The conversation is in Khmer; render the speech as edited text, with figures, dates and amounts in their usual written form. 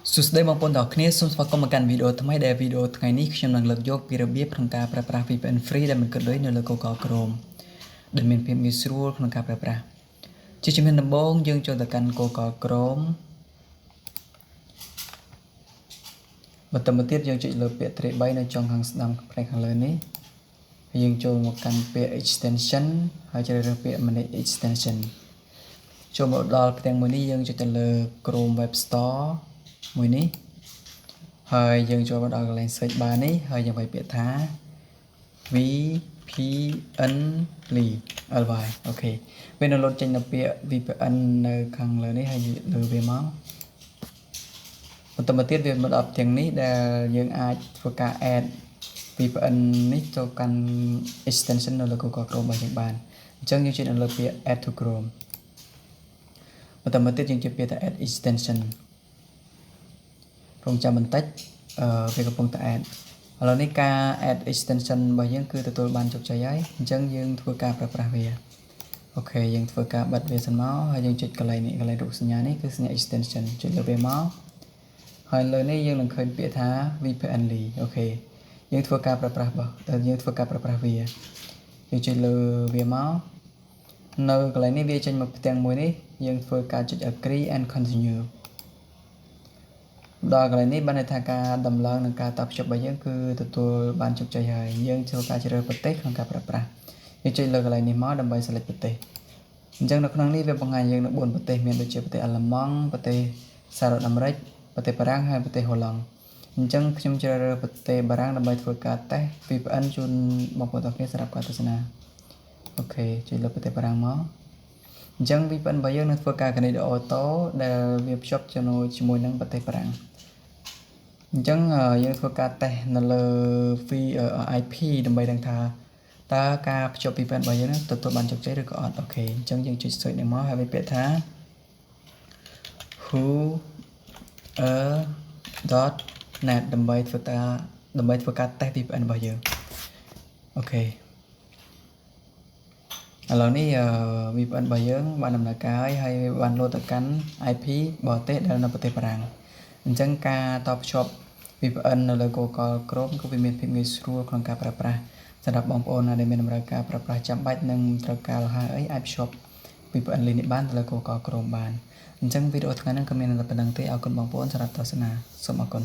សួស្តីបងប្អូនទាំងអស់គ្នាសូមស្វាគមន៍មកកាន់វីដេអូថ្មីដែលវីដេអូថ្ងៃនេះខ្ញុំនឹងលើកយកពីរបៀបក្នុងការប្រើប្រាស់ VPN free ដែលមិនគិតលុយនៅលើ Google Chrome ដែលមានភាពងាយស្រួលក្នុងការប្រើប្រាស់ជាជំហានដំបូងយើងចូលទៅកាន់ Google Chrome បន្តមកទៀតយើងចុចលើពាក្យទ្រេ3នៅចុងខាងស្ដាំផ្នែកខាងលើនេះហើយយើងចូលមកកាន់ពាក្យ extension ហើយជ្រើសរើសពាក្យ manage extension ចូលមកដល់ផ្ទាំងមួយនេះយើងចុចទៅលើ Chrome Web Store មួយនេះហើយយើងចូលមកដល់កន្លែង search bar នេះហើយយើងវាយពាក្យថា VPN ly អូខេពេលនៅលោតចេញនៅពាក្យ VPN នៅខាងលើនេះហើយលើវាមកបន្តមកទៀតវាមកដល់ផ្ទាំងនេះដែលយើងអាចធ្វើការ add VPN នេះទៅកាន់ extension នៅលើ Google Chrome របស់យើងបានអញ្ចឹងយើងចុចនៅលើពាក្យ add to Chrome បន្តមកទៀតយើងចុចពាក្យថា add extension រងចាំបន្តិចវាកំពុងតែ add ឥឡូវនេះការ add extension របស់យើងគឺទទួលបានជោគជ័យហើយអញ្ចឹងយើងធ្វើការប្រើប្រាស់វាអូខេយើងធ្វើការបិទវាសិនមកហើយយើងចុចកន្លែងនេះកន្លែងរូបសញ្ញានេះគឺសញ្ញា extension ចុចលើវាមកហើយលើនេះយើងនឹងឃើញពាក្យថា VPN ly អូខេយើងធ្វើការប្រើប្រាស់យើងធ្វើការប្រើប្រាស់វាយើងចុចលើវាមកនៅកន្លែងនេះវាចេញមកផ្ទាំងមួយនេះយើងធ្វើការចុច agree and continue ដល់កន្លែងនេះបានន័យថាការដំឡើងនិងការតភ្ជាប់របស់យើងគឺទទួលបានជោគជ័យហើយយើងធ្វើការជ្រើសប្រទេសក្នុងការប្រើប្រាស់យើងចុចលើកន្លែងនេះមកដើម្បី select ប្រទេសអញ្ចឹងនៅក្នុងនេះវាបង្ហាញយើងនៅ4ប្រទេសមានដូចជាប្រទេសអាល្លឺម៉ង់ប្រទេសសហរដ្ឋអាមេរិកប្រទេសបារាំងហើយប្រទេសហូឡង់អញ្ចឹងខ្ញុំជ្រើសរើសប្រទេសបារាំងដើម្បីធ្វើការតេស្ត VPN ជូនបងប្អូនទាំងគ្នាសម្រាប់ការទស្សនាអូខេចុចលើប្រទេសបារាំងមកអញ្ចឹង VPN របស់យើងនឹងធ្វើការ connect អូតូដែលវាភ្ជាប់ជាមួយនឹងប្រទេសបារាំងអញ្ចឹងយើងធ្វើការតេស្តនៅលើ IP ដើម្បីដឹងថាតើការភ្ជាប់ VPN របស់យើងនឹងទទួលបានជោគជ័យឬក៏អត់អូខេអញ្ចឹងយើងចុច search នេះមកហើយវាពាក្យថា who.net ដើម្បីធ្វើការតេស្ត VPN របស់យើងអូខេឥឡូវនេះVPN របស់យើងបានដំណើរការហើយបានលោតទៅកាន់ IP បរទេសដែលនៅប្រទេសបារាំងអញ្ចឹងការតភ្ជាប់ VPN នៅលើ Google Chrome គឺវាមានភាពងាយស្រួលក្នុងការប្រើប្រាស់សម្រាប់បងប្អូនដែលមានតម្រូវការប្រើប្រាស់ចាំបាច់និងត្រូវការលំហអីអាចភ្ជាប់ VPN នេះបានទៅលើ Google Chrome បានអញ្ចឹងវីដេអូថ្ងៃនេះក៏មានតែប៉ុណ្្នឹងទេអរគុណបងប្អូនសម្រាប់ទស្សនាសូមអរគុណ